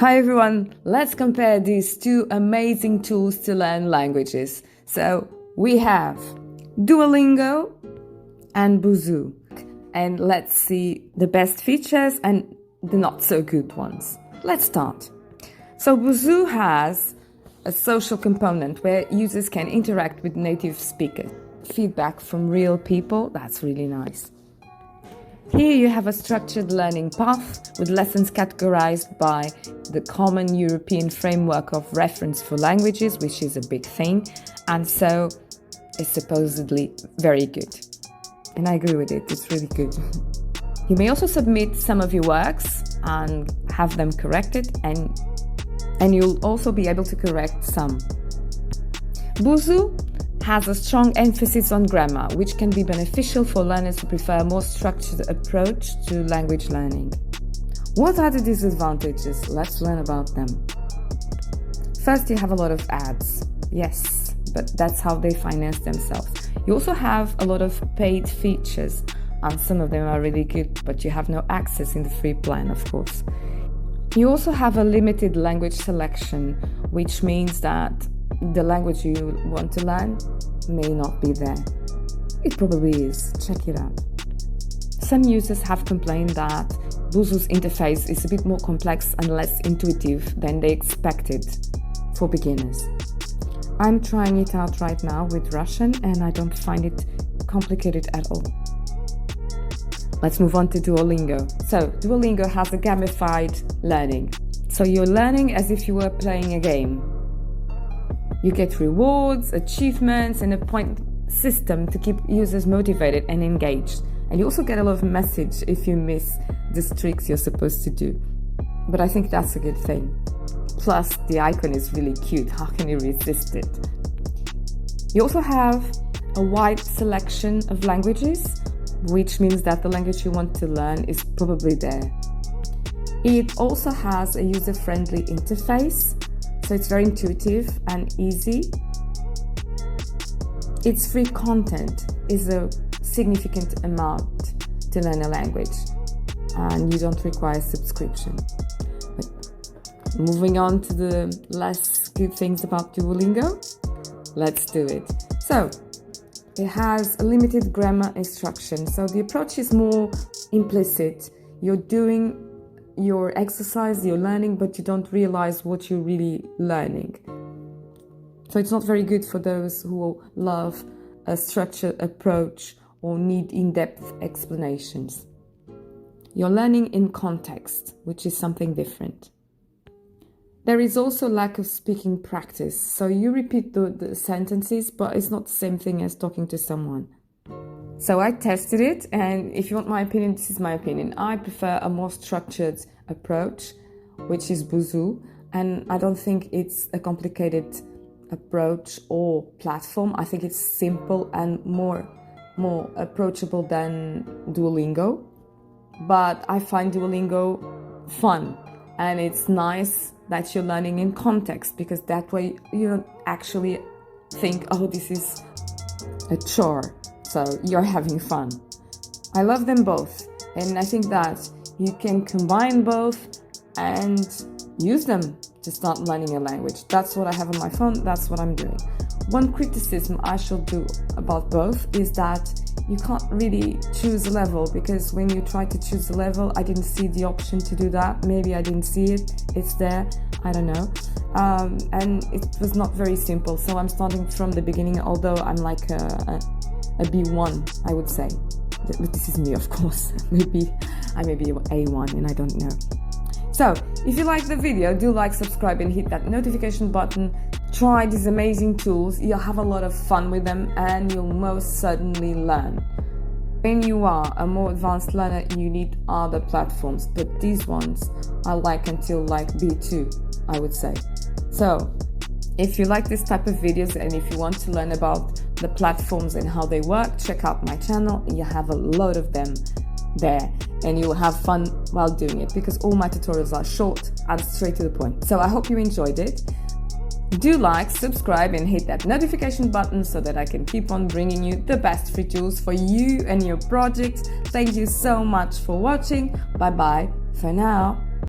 Hi everyone, let's compare these two amazing tools to learn languages. So we have Duolingo and Busuu. And let's see the best features and the not so good ones. Let's start. So Busuu has a social component where users can interact with native speakers. Feedback from real people, that's really nice. Here you have a structured learning path with lessons categorized by the common European framework of reference for languages, which is a big thing, and so it's supposedly very good. And I agree with it, it's really good. You may also submit some of your works and have them corrected, and you'll also be able to correct some. Busuu has a strong emphasis on grammar, which can be beneficial for learners who prefer a more structured approach to language learning. What are the disadvantages? Let's learn about them. First, you have a lot of ads. Yes, but that's how they finance themselves. You also have a lot of paid features, and some of them are really good, but you have no access in the free plan, of course. You also have a limited language selection, which means that the language you want to learn may not be there. It probably is. Check it out. Some users have complained that Busuu's interface is a bit more complex and less intuitive than they expected for beginners. I'm trying it out right now with Russian and I don't find it complicated at all. Let's move on to Duolingo. So, Duolingo has a gamified learning. So you're learning as if you were playing a game. You get rewards, achievements, and a point system to keep users motivated and engaged. And you also get a lot of message if you miss the tricks you're supposed to do. But I think that's a good thing. Plus, the icon is really cute. How can you resist it? You also have a wide selection of languages, which means that the language you want to learn is probably there. It also has a user-friendly interface. So it's very intuitive and easy. Its free content is a significant amount to learn a language, and you don't require subscription. But moving on to the less good things about Duolingo, let's do it. So it has a limited grammar instruction. So the approach is more implicit. You're doing your exercise, you're learning, but you don't realize what you're really learning. So it's not very good for those who love a structured approach or need in-depth explanations. You're learning in context, which is something different. There is also lack of speaking practice. So you repeat the sentences, but it's not the same thing as talking to someone. So I tested it, and if you want my opinion, this is my opinion. I prefer a more structured approach, which is Busuu, and I don't think it's a complicated approach or platform. I think it's simple and more approachable than Duolingo. But I find Duolingo fun, and it's nice that you're learning in context, because that way you don't actually think, oh, this is a chore. So you're having fun. I love them both, and I think that you can combine both and use them to start learning a language. That's what I have on my phone, that's what I'm doing. One criticism I should do about both is that you can't really choose a level, because when you try to choose a level, I didn't see the option to do that. Maybe I didn't see it, it's there, I don't know. And it was not very simple, so I'm starting from the beginning, although I'm like a B1, I would say. But this is me, of course. Maybe I may be A1 and I don't know. So, if you like the video, do like, subscribe and hit that notification button. Try these amazing tools. You'll have a lot of fun with them and you'll most certainly learn. When you are a more advanced learner, you need other platforms, but these ones I like until like B2, I would say. So, if you like this type of videos and if you want to learn about the platforms and how they work, check out my channel. You have a lot of them there and you will have fun while doing it, because all my tutorials are short and straight to the point. So I hope you enjoyed it. Do like, subscribe and hit that notification button so that I can keep on bringing you the best free tools for you and your project. Thank you so much for watching. Bye bye for now.